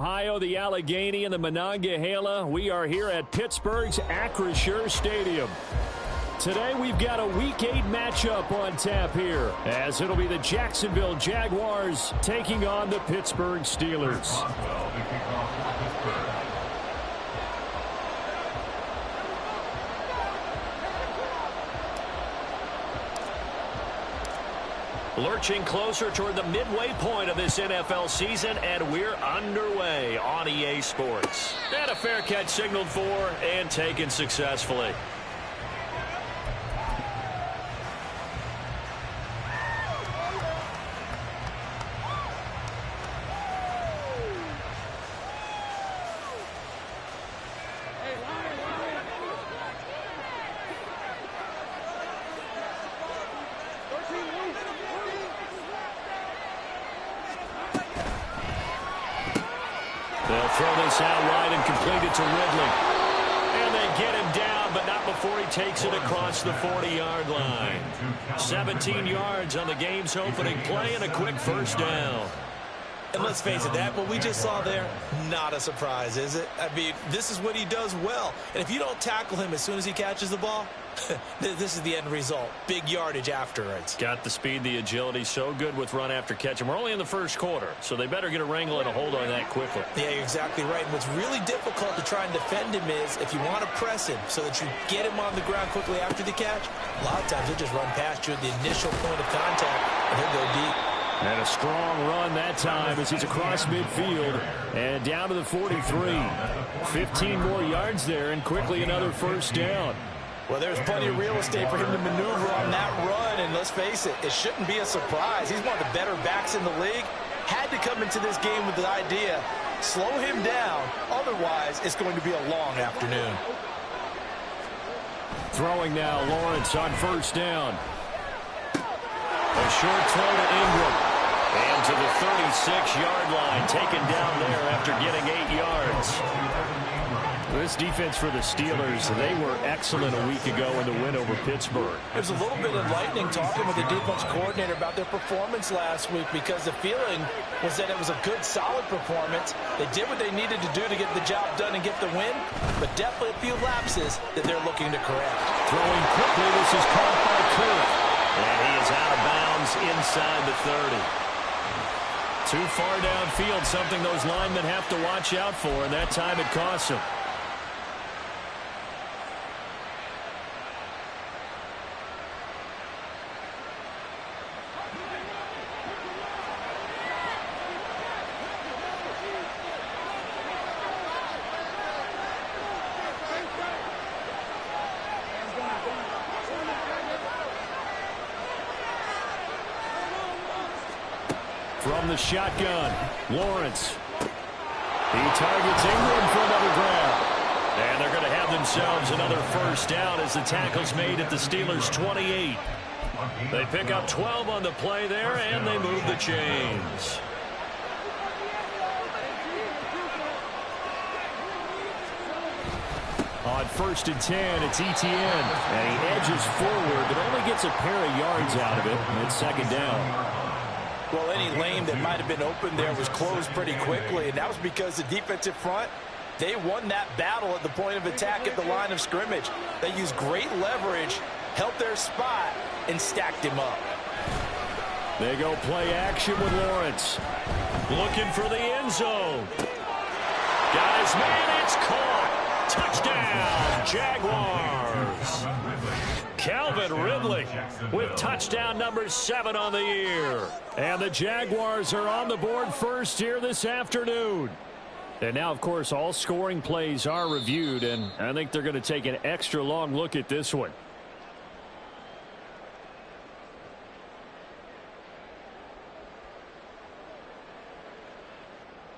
Ohio, the Allegheny, and the Monongahela. We are here at Pittsburgh's Acrisure Stadium. Today we've got a Week 8 matchup on tap here, as it'll be the Jacksonville Jaguars taking on the Pittsburgh Steelers. Lurching closer toward the midway point of this NFL season, and we're underway on EA Sports. And a fair catch signaled for and taken successfully. They'll throw this out wide and complete it to Ridley. And they get him down, but not before he takes it across the 40-yard line. 17 yards on the game's opening play and a quick first down. And let's face it, what we just saw there, not a surprise, is it? I mean, this is what he does well. And if you don't tackle him as soon as he catches the ball, this is the end result. Big yardage afterwards. Got the speed, the agility, so good with run after catch. And we're only in the first quarter, so they better get a wrangle and a hold on that quickly. Yeah, you're exactly right. And what's really difficult to try and defend him is if you want to press him so that you get him on the ground quickly after the catch, a lot of times he'll just run past you at the initial point of contact, and he'll go deep. And a strong run that time as he's across midfield and down to the 43. 15 more yards there and quickly another first down. Well, there's plenty of real estate for him to maneuver on that run, and let's face it, it shouldn't be a surprise. He's one of the better backs in the league. Had to come into this game with the idea, slow him down, otherwise it's going to be a long afternoon. Throwing now, Lawrence on first down. A short throw to Ingram. And to the 36-yard line, taken down there after getting 8 yards. This defense for the Steelers, they were excellent a week ago in the win over Pittsburgh. It was a little bit enlightening talking with the defense coordinator about their performance last week, because the feeling was that it was a good, solid performance. They did what they needed to do to get the job done and get the win, but definitely a few lapses that they're looking to correct. Throwing quickly, this is caught by Kirk. And he is out of bounds inside the 30. Too far downfield, something those linemen have to watch out for, and that time it costs them. From the shotgun, Lawrence. He targets Ingram for another grab. And they're going to have themselves another first down as the tackle's made at the Steelers' 28. They pick up 12 on the play there, and they move the chains. On 1st and 10, it's Etienne. And he edges forward, but only gets a pair of yards out of it, and it's second down. Well, any lane that might have been open there was closed pretty quickly, and that was because the defensive front, they won that battle at the point of attack at the line of scrimmage. They used great leverage, held their spot, and stacked him up. They go play action with Lawrence. Looking for the end zone. Got his man, it's caught. Touchdown, Jaguars. Calvin Ridley with touchdown number 7 on the year. And the Jaguars are on the board first here this afternoon. And now, of course, all scoring plays are reviewed, and I think they're going to take an extra long look at this one.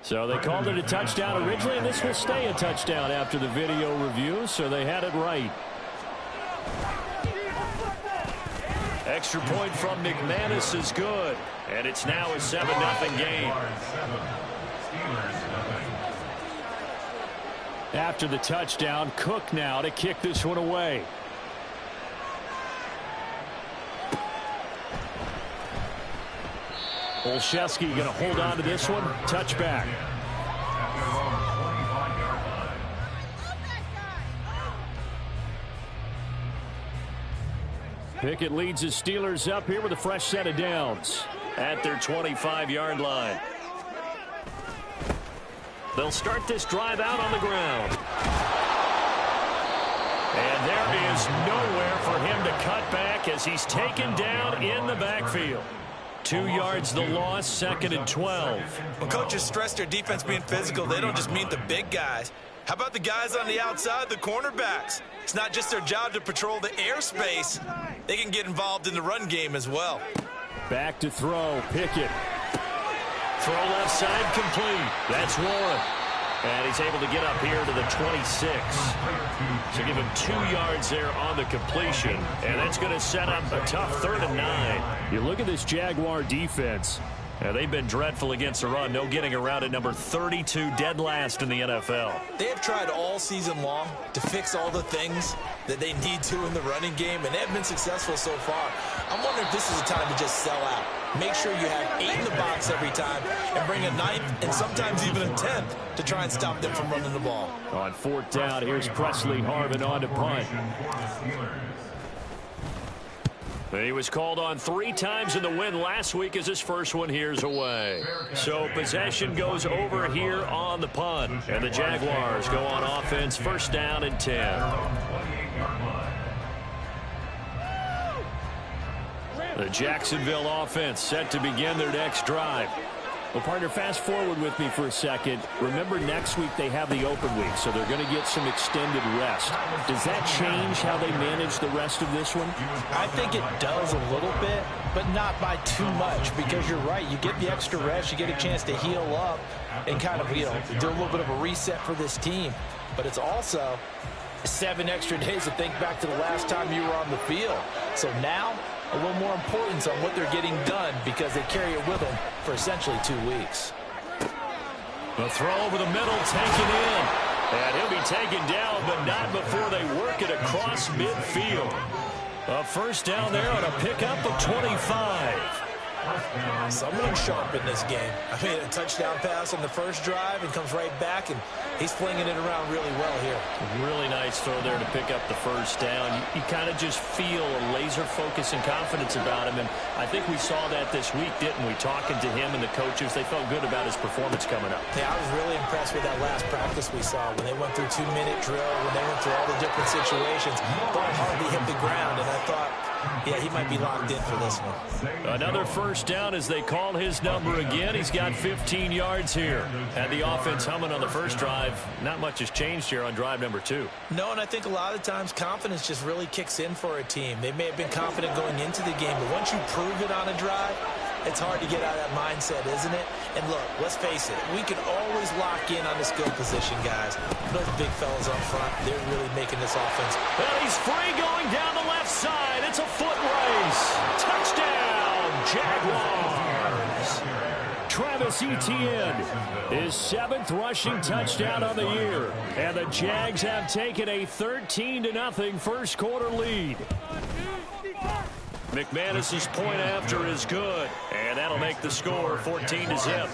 So they called it a touchdown originally, and this will stay a touchdown after the video review, so they had it right. Extra point from McManus is good, and it's now a 7-0 game. After the touchdown, Cook now to kick this one away. Olszewski going to hold on to this one. Touchback. Pickett leads his Steelers up here with a fresh set of downs at their 25-yard line. They'll start this drive out on the ground. And there is nowhere for him to cut back as he's taken down in the backfield. 2 yards the loss, 2nd and 12. When coaches stress their defense being physical, they don't just mean the big guys. How about the guys on the outside, the cornerbacks? It's not just their job to patrol the airspace. They can get involved in the run game as well. Back to throw, Pickett. Throw left side complete. That's Warren. And he's able to get up here to the 26. So give him 2 yards there on the completion. And that's going to set up a tough 3rd and 9. You look at this Jaguar defense. They've been dreadful against the run. No getting around at number 32, dead last in the NFL. They have tried all season long to fix all the things that they need to in the running game, and they have been successful so far. I'm wondering if this is a time to just sell out. Make sure you have 8 in the box every time and bring a 9th and sometimes even a 10th to try and stop them from running the ball. On 4th down, here's Presley Harvin on to punt. He was called on 3 times in the win last week as his first one here's away. So possession goes over here on the punt. And the Jaguars go on offense, 1st down and 10. The Jacksonville offense set to begin their next drive. Well, partner, fast forward with me for a second. Remember, next week they have the open week, so they're going to get some extended rest. Does that change how they manage the rest of this one? I think it does a little bit, but not by too much, because you're right. You get the extra rest, you get a chance to heal up and kind of, do a little bit of a reset for this team. But it's also 7 extra days to think back to the last time you were on the field. So now, a little more importance on what they're getting done because they carry it with them for essentially 2 weeks. The throw over the middle, taken in. And he'll be taken down, but not before they work it across midfield. A 1st down there on a pickup of 25. Someone sharp in this game. I mean, a touchdown pass on the first drive and comes right back, and he's flinging it around really well here. Really nice throw there to pick up the 1st down. You kind of just feel a laser focus and confidence about him, and I think we saw that this week, didn't we? Talking to him and the coaches, they felt good about his performance coming up. Yeah, I was really impressed with that last practice we saw when they went through 2-minute drill, when they went through all the different situations. Ball hardly hit the ground, and I thought, yeah, he might be locked in for this one. Another 1st down as they call his number again. He's got 15 yards here. And the offense humming on the first drive. Not much has changed here on drive number 2. No, and I think a lot of times confidence just really kicks in for a team. They may have been confident going into the game, but once you prove it on a drive, it's hard to get out of that mindset, isn't it? And look, let's face it, we can always lock in on the skill position, guys. Those big fellas up front, they're really making this offense. Well, he's free going down the left side. It's a foot race. Touchdown, Jaguars. Travis Etienne, his 7th rushing touchdown on the year. And the Jags have taken a 13-0 first quarter lead. McManus's point after is good, and that'll make the score 14-0.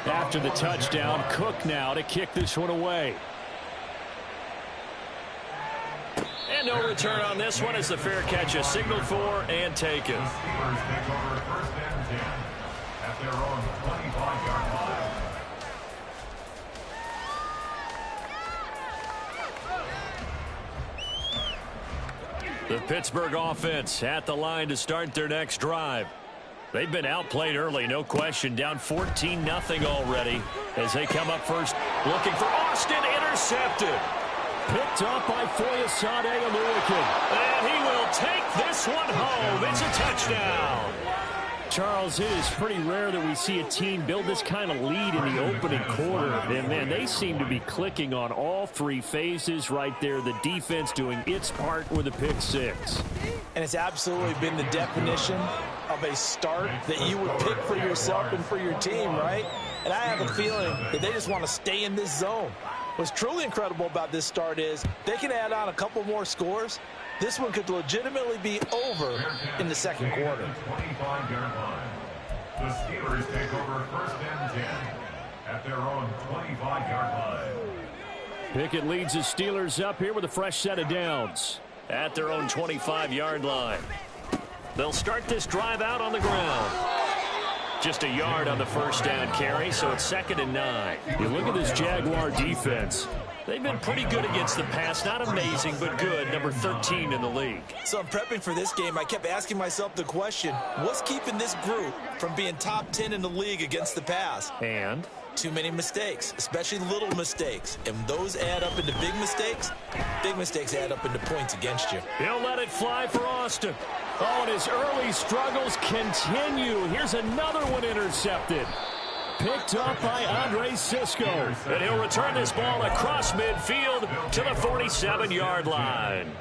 After the touchdown, Cook now to kick this one away. And no return on this one as the fair catch is signaled for and taken. The Pittsburgh offense at the line to start their next drive. They've been outplayed early, no question. Down 14-0 already as they come up first. Looking for Austin, intercepted. Picked up by Foyesade Oluokun. And he will take this one home. It's a touchdown. Charles, it is pretty rare that we see a team build this kind of lead in the opening quarter. And, man, they seem to be clicking on all 3 phases right there. The defense doing its part with a pick 6. And it's absolutely been the definition of a start that you would pick for yourself and for your team, right? And I have a feeling that they just want to stay in this zone. What's truly incredible about this start is they can add on a couple more scores. This one could legitimately be over in the second quarter. The Steelers take over 1st and 10 at their own 25-yard line. Pickett leads the Steelers up here with a fresh set of downs at their own 25-yard line. They'll start this drive out on the ground. Just a yard on the first down carry, so it's 2nd and 9. You look at this Jaguar defense. They've been pretty good against the pass. Not amazing, but good. Number 13 in the league. So I'm prepping for this game. I kept asking myself the question, what's keeping this group from being top 10 in the league against the pass? And? Too many mistakes, especially little mistakes. And those add up into big mistakes. Big mistakes add up into points against you. He'll let it fly for Austin. Oh, and his early struggles continue. Here's another one intercepted. Picked up by Andre Sisco. And he'll return this ball across midfield to the 47-yard line.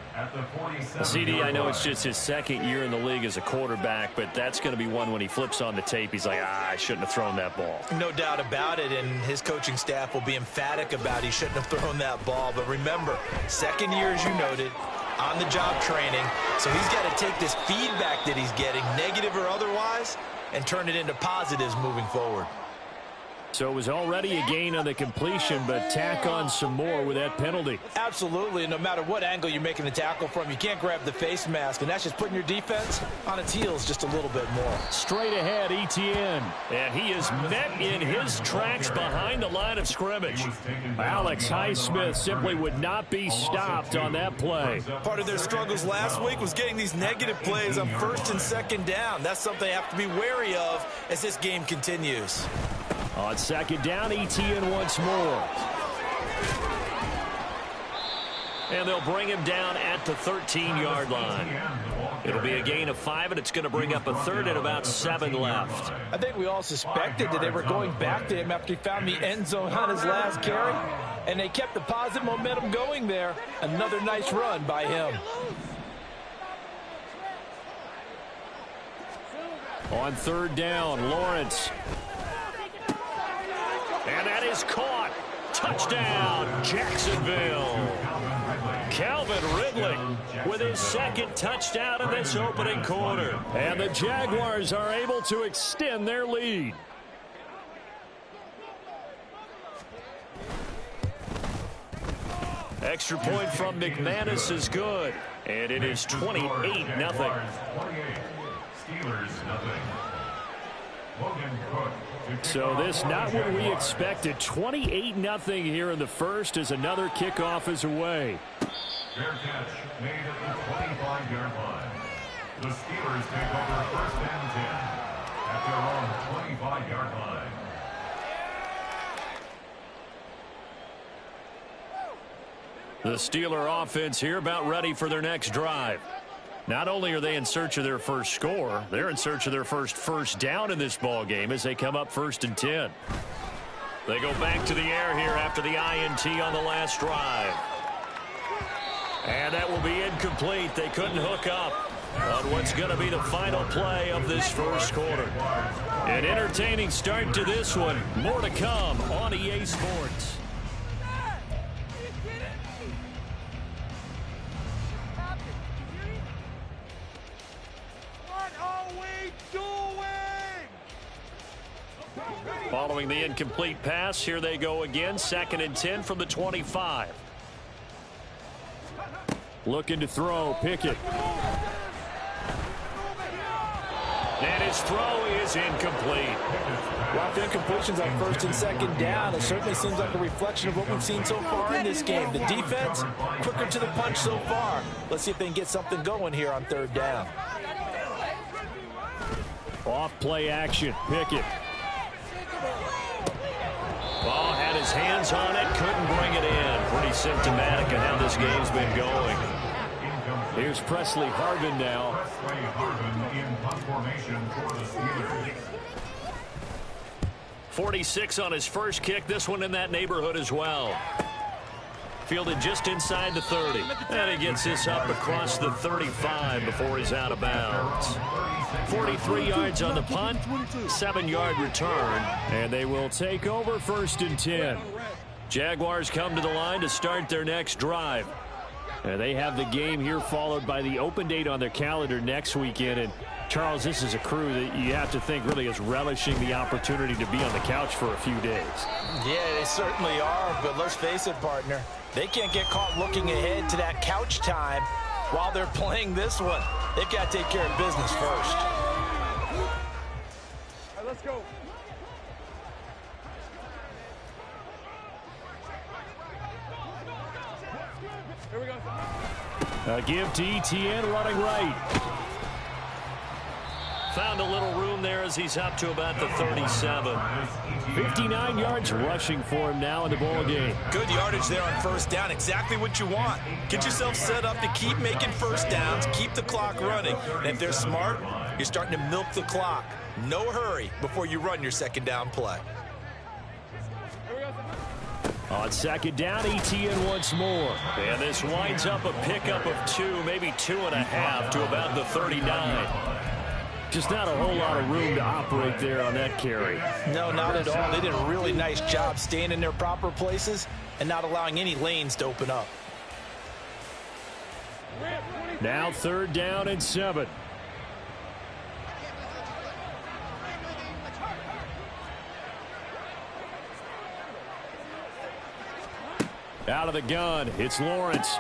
CD, I know it's just his 2nd year in the league as a quarterback, but that's going to be one when he flips on the tape. He's like, I shouldn't have thrown that ball. No doubt about it, and his coaching staff will be emphatic about he shouldn't have thrown that ball. But remember, 2nd year, as you noted, on-the-job training. So he's got to take this feedback that he's getting, negative or otherwise, and turn it into positives moving forward. So it was already a gain on the completion, but tack on some more with that penalty. Absolutely, and no matter what angle you're making the tackle from, you can't grab the face mask, and that's just putting your defense on its heels just a little bit more. Straight ahead, Etienne. And he is met in his tracks behind the line of scrimmage. Alex Highsmith simply would not be stopped on that play. Part of their struggles last week was getting these negative plays on 1st and 2nd down. That's something they have to be wary of as this game continues. On 2nd down, Etienne once more. And they'll bring him down at the 13-yard line. It'll be a gain of 5, and it's going to bring up a 3rd and about 7 left. I think we all suspected that they were going back to him after he found the end zone on his last carry, and they kept the positive momentum going there. Another nice run by him. On 3rd down, Lawrence. And that is caught. Touchdown, Jacksonville. Calvin Ridley with his 2nd touchdown in this opening quarter. And the Jaguars are able to extend their lead. Extra point from McManus is good. And it is 28-0. Steelers, nothing. So this not what we expected. 28-0 here in the first as another kickoff is away. Fair catch made at the 25-yard line. The Steelers take over 1st and 10 at their own 25-yard line. The Steeler offense here about ready for their next drive. Not only are they in search of their first score, they're in search of their first down in this ball game as they come up 1st and 10. They go back to the air here after the INT on the last drive. And that will be incomplete. They couldn't hook up on what's going to be the final play of this first quarter. An entertaining start to this one. More to come on EA Sports. Following the incomplete pass, here they go again. 2nd and 10 from the 25. Looking to throw, Pickett. And his throw is incomplete. Well, the incompletions on 1st and 2nd down, it certainly seems like a reflection of what we've seen so far in this game. The defense, quicker to the punch so far. Let's see if they can get something going here on 3rd down. Off play action, Pickett. Ball had his hands on it, couldn't bring it in. Pretty symptomatic of how this game's been going. Here's Presley Harvin now. Presley Harvin in punt formation for the Steelers. 46 on his first kick. This one in that neighborhood as well. Fielded just inside the 30. And he gets this up across the 35 before he's out of bounds. 43 yards on the punt, 7-yard return, and they will take over 1st and 10. Jaguars come to the line to start their next drive. They have the game here followed by the open date on their calendar next weekend. And, Charles, this is a crew that you have to think really is relishing the opportunity to be on the couch for a few days. Yeah, they certainly are. But let's face it, partner. They can't get caught looking ahead to that couch time while they're playing this one. They've got to take care of business first. All right, let's go. Here we go. A give to ETN running right. Found a little room there as he's up to about the 37. 59 yards rushing for him now in the ball game. Good yardage there on first down. Exactly what you want. Get yourself set up to keep making first downs, keep the clock running. And if they're smart, you're starting to milk the clock. No hurry before you run your second down play. On second down, ETN once more. And this winds up a pickup of 2, maybe 2.5 to about the 39. Just not a whole lot of room to operate there on that carry. No, not at all. They did a really nice job staying in their proper places and not allowing any lanes to open up. Now third down and 7. Out of the gun, it's Lawrence.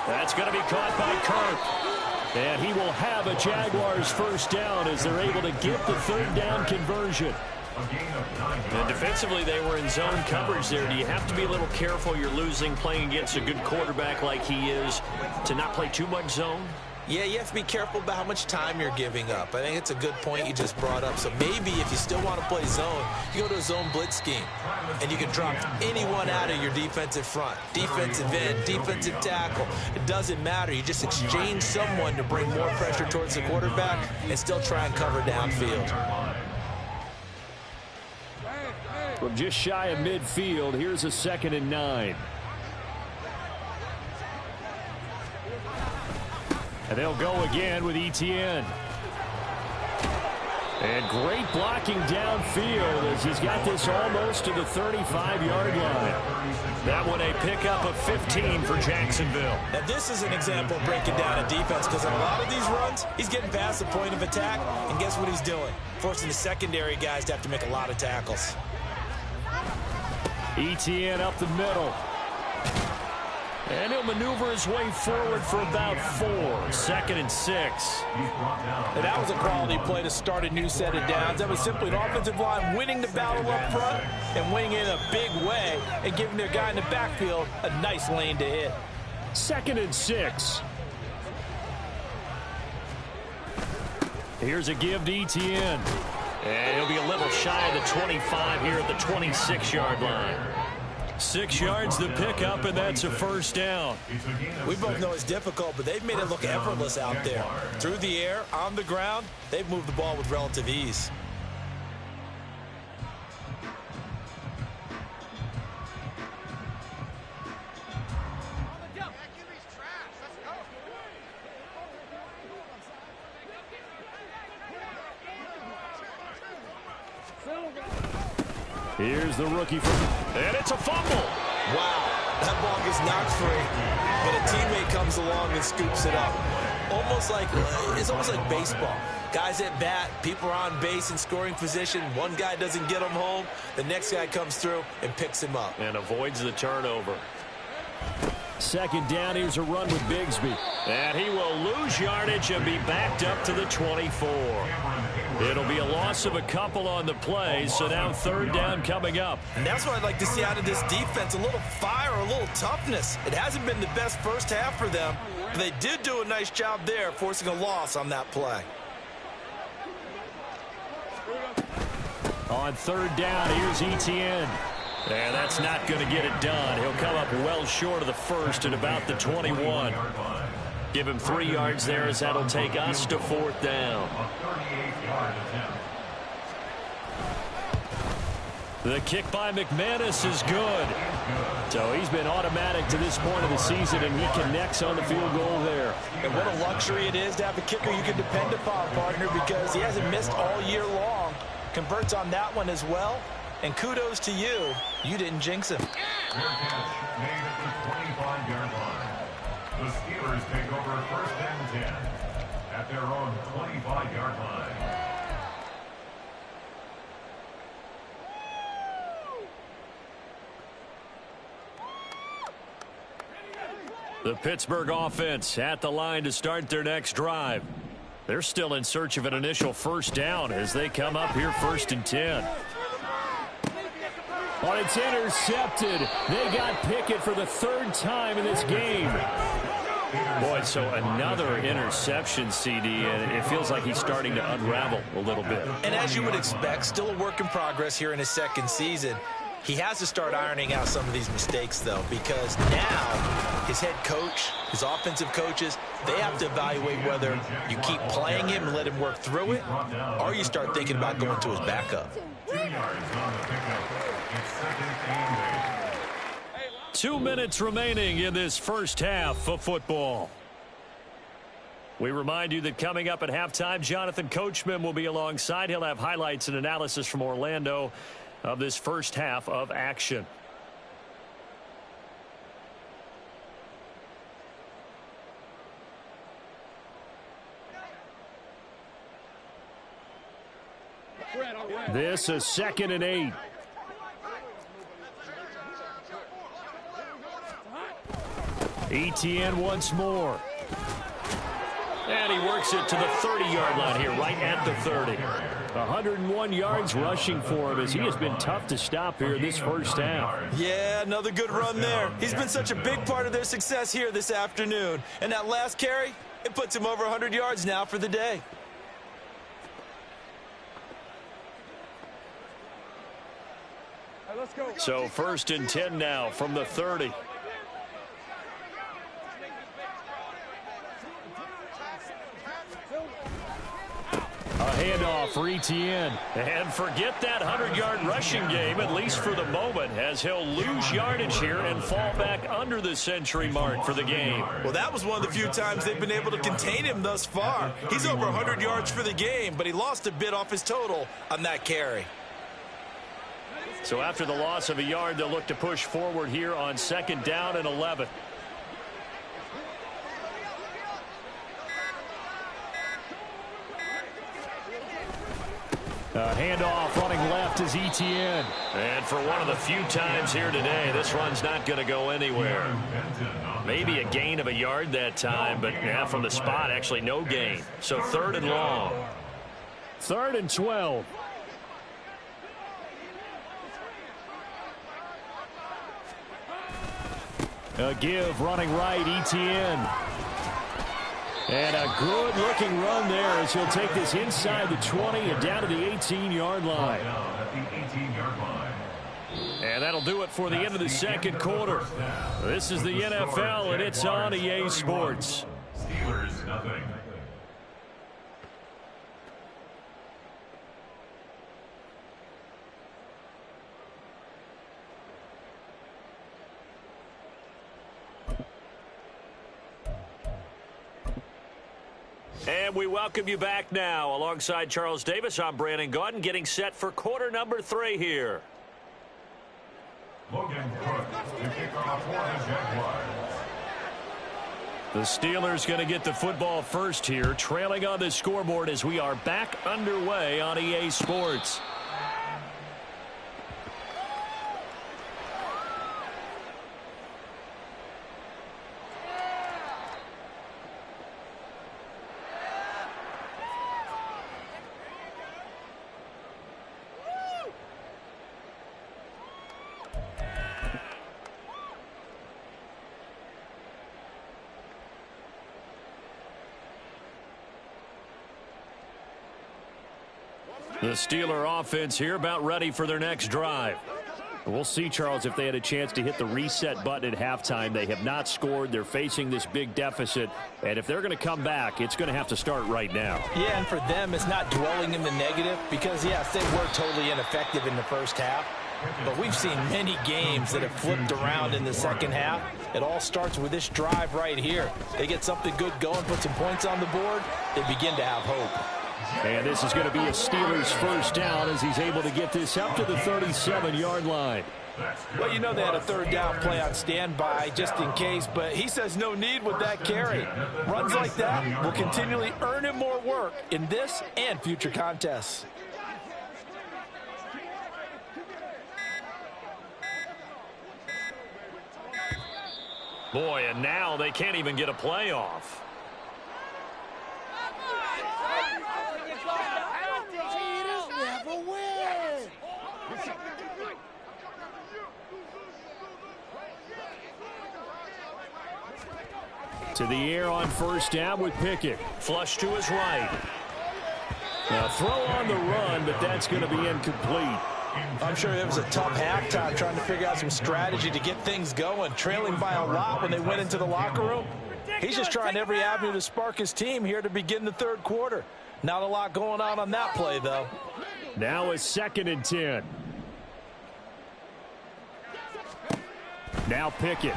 That's going to be caught by Kirk. And he will have a Jaguars first down as they're able to get the third down conversion. And defensively, they were in zone coverage there. Do you have to be a little careful? You're losing playing against a good quarterback like he is to not play too much zone? Yeah, you have to be careful about how much time you're giving up. I think it's a good point you just brought up. So maybe if you still want to play zone, you go to a zone blitz scheme. And you can drop anyone out of your defensive front. Defensive end, defensive tackle. It doesn't matter. You just exchange someone to bring more pressure towards the quarterback and still try and cover downfield. From just shy of midfield, here's a 2nd and 9. And they'll go again with ETN. And great blocking downfield as he's got this almost to the 35-yard line. That one a pickup of 15 for Jacksonville. Now this is an example of breaking down a defense because in a lot of these runs, he's getting past the point of attack, and guess what he's doing? Forcing the secondary guys to have to make a lot of tackles. ETN up the middle. And he'll maneuver his way forward for about 4. 2nd and 6. And that was a quality play to start a new set of downs. That was simply an offensive line winning the battle up front and winning it in a big way and giving their guy in the backfield a nice lane to hit. 2nd and 6. Here's a give to ETN. And he'll be a little shy of the 25 here at the 26-yard line. 6 yards the pickup, and that's a first down. We both know it's difficult, but they've made it look effortless out there. Through the air, on the ground, they've moved the ball with relative ease. Here's the rookie from, and it's a fumble. Wow, that ball gets knocked free, but a teammate comes along and scoops it up. It's almost like baseball. Guys at bat, people are on base in scoring position. One guy doesn't get him home. The next guy comes through and picks him up. And avoids the turnover. 2nd down, here's a run with Bigsby. And he will lose yardage and be backed up to the 24. It'll be a loss of a couple on the play, so now 3rd down coming up. And that's what I'd like to see out of this defense, a little fire, a little toughness. It hasn't been the best first half for them, but they did do a nice job there, forcing a loss on that play. On 3rd down, here's ETN. And that's not going to get it done. He'll come up well short of the first at about the 21. Give him 3 yards there as that'll take us to 4th down. The kick by McManus is good. So he's been automatic to this point of the season, and he connects on the field goal there. And what a luxury it is to have a kicker you can depend upon, partner, because he hasn't missed all year long. Converts on that one as well. And kudos to you. You didn't jinx him. The Steelers take over first and 10 at their own 25-yard line. The Pittsburgh offense at the line to start their next drive. They're still in search of an initial first down as they come up here first and 10. Oh, it's intercepted. They got Pickett for the third time in this game. Boy, so another interception, CD, and it feels like he's starting to unravel a little bit. And as you would expect, still a work in progress here in his second season. He has to start ironing out some of these mistakes, though, because now his head coach, his offensive coaches, they have to evaluate whether you keep playing him and let him work through it, or you start thinking about going to his backup. 2 yards on the pickup. It's second and 8. 2 minutes remaining in this first half of football. We remind you that coming up at halftime, Jonathan Coachman will be alongside. He'll have highlights and analysis from Orlando of this first half of action. This is second and 8. ETN once more. And he works it to the 30-yard line here, right at the 30. 101 yards rushing for him as he has been tough to stop here this first half. Yeah, another good run there. He's been such a big part of their success here this afternoon. And that last carry, it puts him over 100 yards now for the day. Let's go. So first and 10 now from the 30. A handoff for ETN. And forget that 100-yard rushing game, at least for the moment, as he'll lose yardage here and fall back under the century mark for the game. Well, that was one of the few times they've been able to contain him thus far. He's over 100 yards for the game, but he lost a bit off his total on that carry. So after the loss of a yard, they'll look to push forward here on second down and 11. Handoff running left is ETN. And for one of the few times here today, this run's not going to go anywhere. Maybe a gain of a yard that time, but yeah, from the spot, actually no gain. So third and long. Third and 12. A give running right, ETN. And a good-looking run there as he'll take this inside the 20 and down to the 18-yard line. And that'll do it for the end of the second quarter. This is the NFL, and it's on EA Sports. Steelers, nothing. And we welcome you back now. Alongside Charles Davis, I'm Brandon Gaudin, getting set for quarter number 3 here. Logan Cook to kick off for the Jaguars. The Steelers going to get the football first here, trailing on the scoreboard as we are back underway on EA Sports. The Steeler offense here about ready for their next drive. We'll see, Charles, if they had a chance to hit the reset button at halftime. They have not scored. They're facing this big deficit. And if they're going to come back, it's going to have to start right now. Yeah, and for them, it's not dwelling in the negative because, yes, they were totally ineffective in the first half. But we've seen many games that have flipped around in the second half. It all starts with this drive right here. They get something good going, put some points on the board, they begin to have hope. And this is going to be a Steelers first down as he's able to get this up to the 37-yard line. Well, you know they had a third down play on standby just in case, but he says no need with that carry. Runs like that will continually earn him more work in this and future contests. Boy, and now they can't even get a playoff. To the air on first down with Pickett. Flush to his right. Now throw on the run, but that's going to be incomplete. I'm sure it was a tough halftime trying to figure out some strategy to get things going, trailing by a lot when they went into the locker room. He's just trying every avenue to spark his team here to begin the third quarter. Not a lot going on that play, though. Now a 2nd and 10. Now Pickett.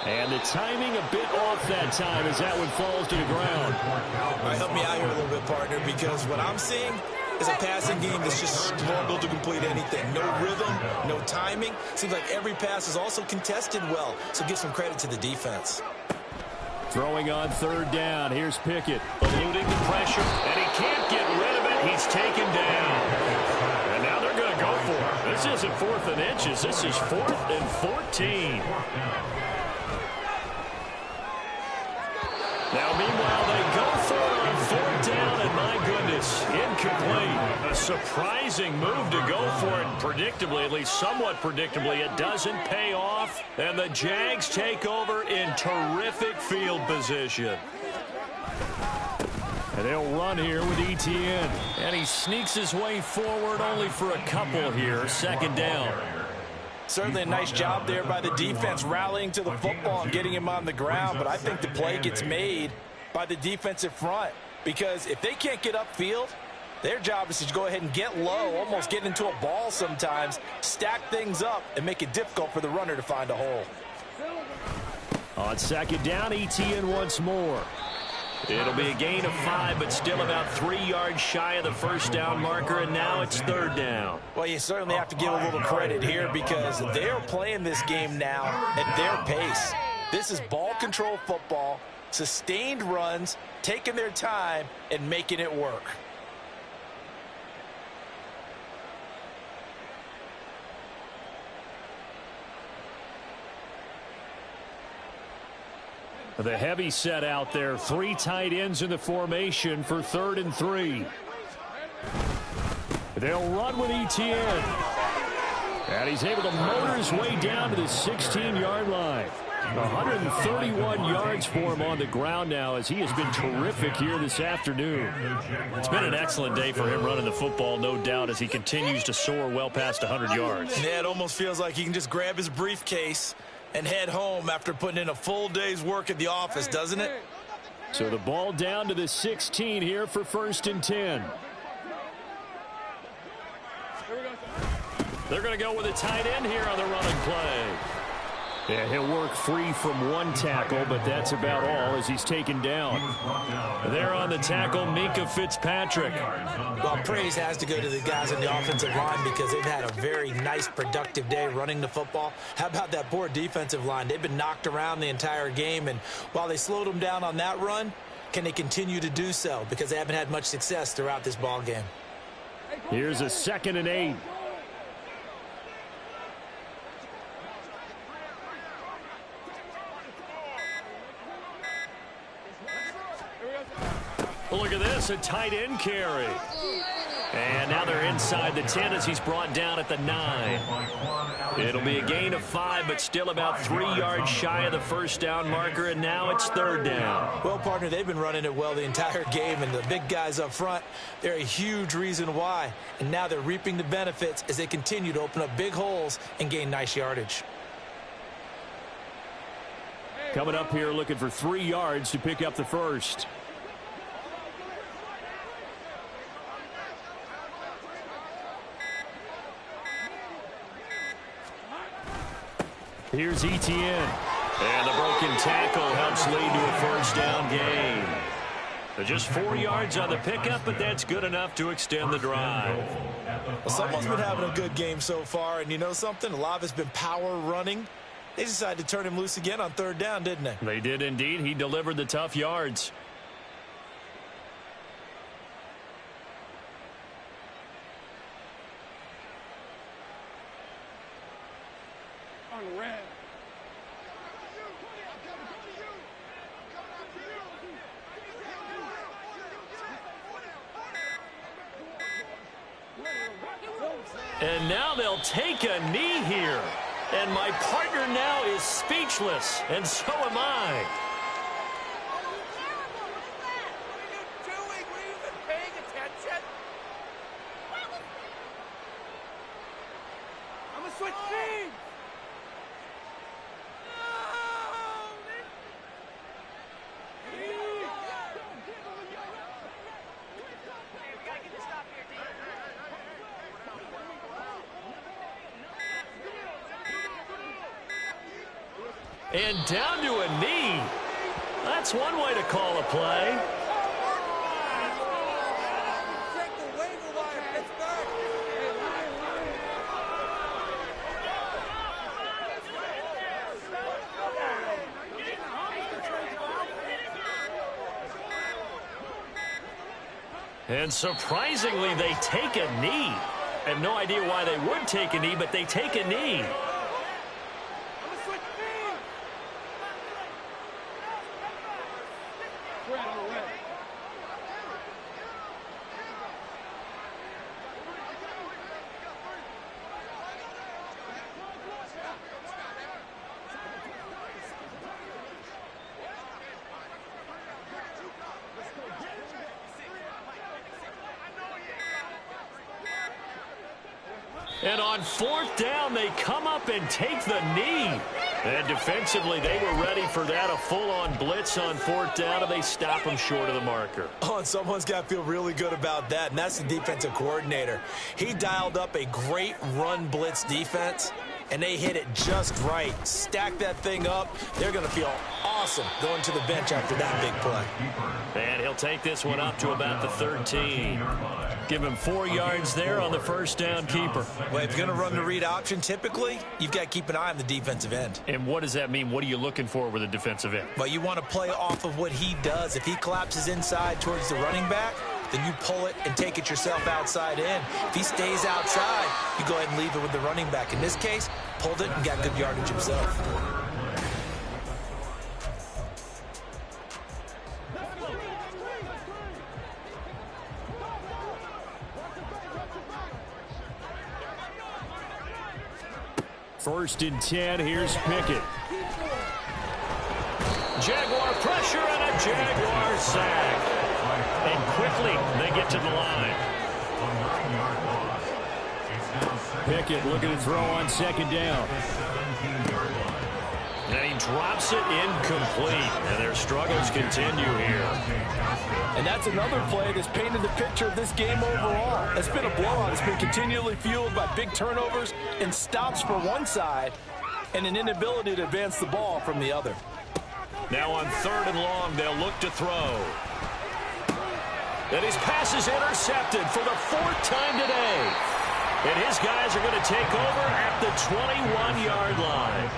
And the timing a bit off that time as that one falls to the ground. All right, help me out here a little bit, partner, because what I'm seeing is a passing game that's just struggled to complete anything. No rhythm, no timing. Seems like every pass is also contested well, so give some credit to the defense. Throwing on third down. Here's Pickett. Eluding the pressure, and he can't get rid of it. He's taken down. And now they're going to go for it. This isn't 4th and inches. This is 4th and 14. Now, meanwhile, they go for it on 4th down, and my goodness, incomplete. A surprising move to go for it, predictably, at least somewhat predictably. It doesn't pay off, and the Jags take over in terrific field position. And they'll run here with Etienne. And he sneaks his way forward only for a couple here. 2nd down. Certainly a nice job there by the defense rallying to the football and getting him on the ground, but I think the play gets made by the defensive front because if they can't get upfield, their job is to go ahead and get low, almost get into a ball sometimes, stack things up, and make it difficult for the runner to find a hole. On 2nd down, Etienne once more. It'll be a gain of 5, but still about 3 yards shy of the first down marker, and now it's 3rd down. Well, you certainly have to give a little credit here because they're playing this game now at their pace. This is ball control football, sustained runs, taking their time, and making it work. The heavy set out there. 3 tight ends in the formation for 3rd and 3. They'll run with Etienne. And he's able to motor his way down to the 16-yard line. 131 yards for him on the ground now as he has been terrific here this afternoon. It's been an excellent day for him running the football, no doubt, as he continues to soar well past 100 yards. Yeah, it almost feels like he can just grab his briefcase and head home after putting in a full day's work at the office, doesn't it? So the ball down to the 16 here for 1st and 10. They're going to go with a tight end here on the running play. Yeah, he'll work free from one tackle, but that's about all as he's taken down. There on the tackle, Minkah Fitzpatrick. Well, praise has to go to the guys on the offensive line because they've had a very nice, productive day running the football. How about that poor defensive line? They've been knocked around the entire game, and while they slowed them down on that run, can they continue to do so? Because they haven't had much success throughout this ball game. Here's a 2nd and 8. Look at this, a tight end carry. And now they're inside the 10 as he's brought down at the 9. It'll be a gain of 5, but still about 3 yards shy of the first down marker, and now it's 3rd down. Well, partner, they've been running it well the entire game, and the big guys up front, they're a huge reason why. And now they're reaping the benefits as they continue to open up big holes and gain nice yardage. Coming up here looking for 3 yards to pick up the first. Here's Etienne. And the broken tackle helps lead to a first down gain. Just 4 yards on the pickup, but that's good enough to extend the drive. Well, someone's been having a good game so far, and you know something? A lot of it's been power running. They decided to turn him loose again on 3rd down, didn't they? They did indeed. He delivered the tough yards. On red. And now they'll take a knee here. And my partner now is speechless, and so am I. I'm gonna switch teams. And down to a knee. That's one way to call a play. And surprisingly, they take a knee. I have no idea why they would take a knee, but they take a knee. And on 4th down, they come up and take the knee. And defensively, they were ready for that, a full-on blitz on 4th down, and they stop them short of the marker. Oh, and someone's got to feel really good about that, and that's the defensive coordinator. He dialed up a great run blitz defense, and they hit it just right. Stack that thing up. They're going to feel awesome going to the bench after that big play. And he'll take this one up to about the 13. Give him 4 yards there on the 1st down keeper. Well, if you're going to run the read option, typically, you've got to keep an eye on the defensive end. And what does that mean? What are you looking for with a defensive end? Well, you want to play off of what he does. If he collapses inside towards the running back, then you pull it and take it yourself outside in. If he stays outside, you go ahead and leave it with the running back. In this case, pulled it and got good yardage himself. First and 10, here's Pickett. Jaguar pressure and a Jaguar sack. And quickly, they get to the line. Pickett looking to throw on 2nd down. And he drops it incomplete. And their struggles continue here. And that's another play that's painted the picture of this game overall. It's been a blowout. It's been continually fueled by big turnovers and stops for one side and an inability to advance the ball from the other. Now on 3rd and long, they'll look to throw. And his pass is intercepted for the 4th time today. And his guys are going to take over at the 21-yard line.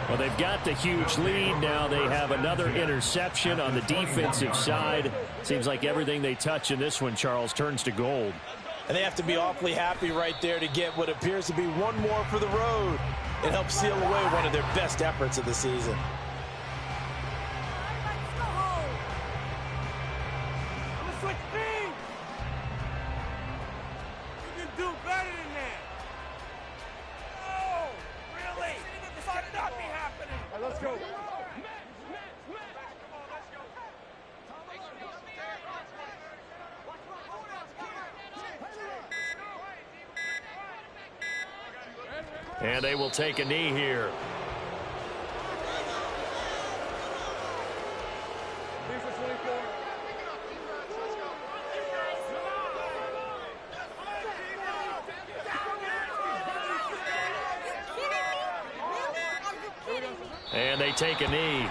Well, they've got the huge lead. Now they have another interception on the defensive side. Seems like everything they touch in this one, Charles, turns to gold. And they have to be awfully happy right there to get what appears to be one more for the road. It helps seal away one of their best efforts of the season. And they will take a knee here. And they take a knee.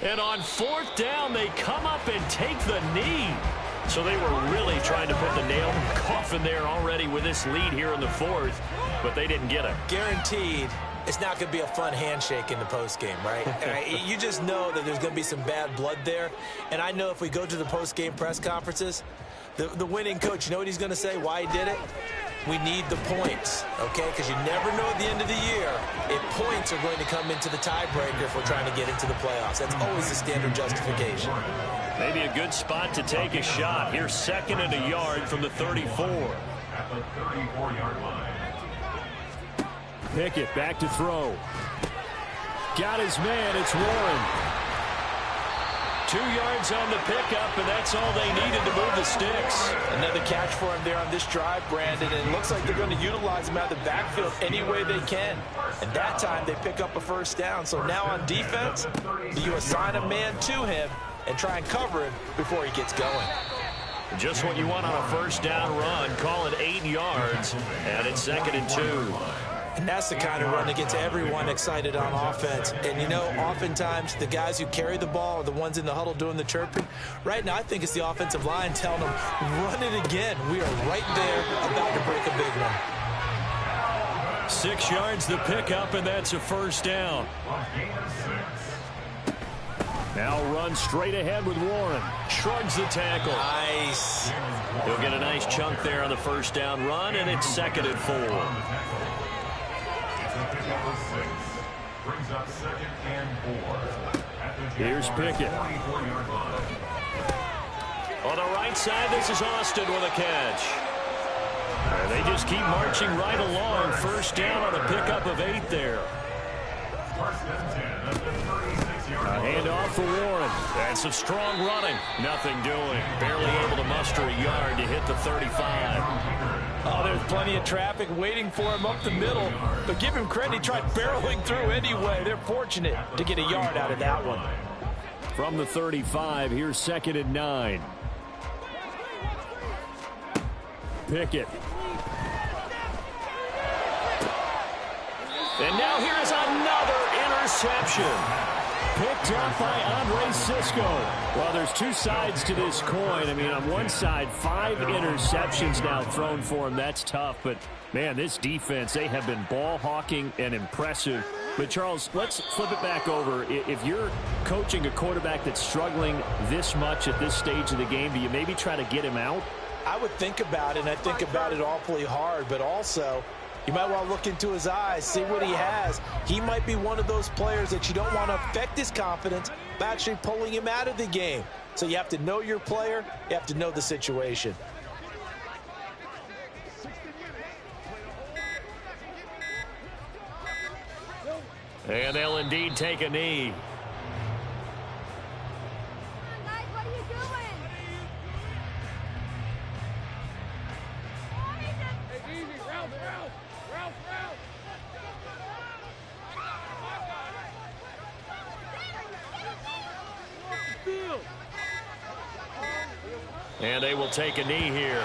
And on 4th down, they come up and take the knee. So they were really trying to put the nail in the coffin there already with this lead here in the 4th, but they didn't get it. Guaranteed it's not going to be a fun handshake in the postgame, right? You just know that there's going to be some bad blood there. And I know if we go to the postgame press conferences, the winning coach, you know what he's going to say, why he did it? We need the points, okay? Because you never know at the end of the year if points are going to come into the tiebreaker if we're trying to get into the playoffs. That's always the standard justification. Maybe a good spot to take a shot. Here's 2nd and a yard from the 34. At the 34-yard line. Pickett back to throw. Got his man. It's Warren. 2 yards on the pickup, and that's all they needed to move the sticks. Another catch for him there on this drive, Brandon, and it looks like they're going to utilize him out of the backfield any way they can. And that time they pick up a 1st down. So now on defense, you assign a man to him and try and cover him before he gets going. Just what you want on a 1st down run. Call it 8 yards, and it's 2nd and 2. And that's the kind of run that gets everyone excited on offense. And, you know, oftentimes the guys who carry the ball are the ones in the huddle doing the chirping. Right now, I think it's the offensive line telling them, run it again. We are right there about to break a big one. 6 yards the pickup, and that's a 1st down. Now run straight ahead with Warren. Shrugs the tackle. Nice. He'll get a nice chunk there on the 1st down run, and it's 2nd and 4. Brings up 2nd and 4. Here's Pickett. On the right side, this is Austin with a catch. And they just keep marching right along. 1st down on a pickup of 8 there. A handoff for Warren. That's some strong running. Nothing doing. Barely able to muster a yard to hit the 35. Oh, there's plenty of traffic waiting for him up the middle. But give him credit, he tried barreling through anyway. They're fortunate to get a yard out of that one. From the 35, here's 2nd and 9. Pickett. And now here's another interception. Picked up by Andre Cisco. Well, there's 2 sides to this coin. I mean, on one side, 5 interceptions now thrown for him. That's tough. But, man, this defense, they have been ball hawking and impressive. But, Charles, let's flip it back over. If you're coaching a quarterback that's struggling this much at this stage of the game, do you maybe try to get him out? I would think about it, and I think about it awfully hard. But also, you might want to look into his eyes, see what he has. He might be one of those players that you don't want to affect his confidence by actually pulling him out of the game. So you have to know your player. You have to know the situation. And they'll indeed take a knee. And they will take a knee here.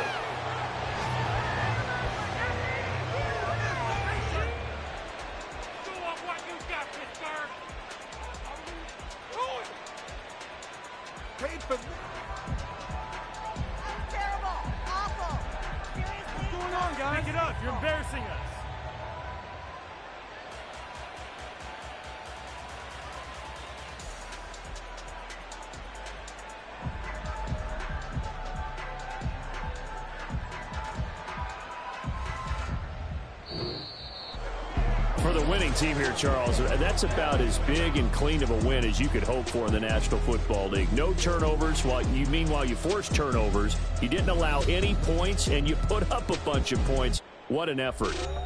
Paid for terrible, awful. Seriously? What's going on, guys? Pick it up. You're embarrassing us. For the winning team here, Charles, that's about as big and clean of a win as you could hope for in the National Football League. No turnovers. Meanwhile, you forced turnovers. You didn't allow any points, and you put up a bunch of points. What an effort.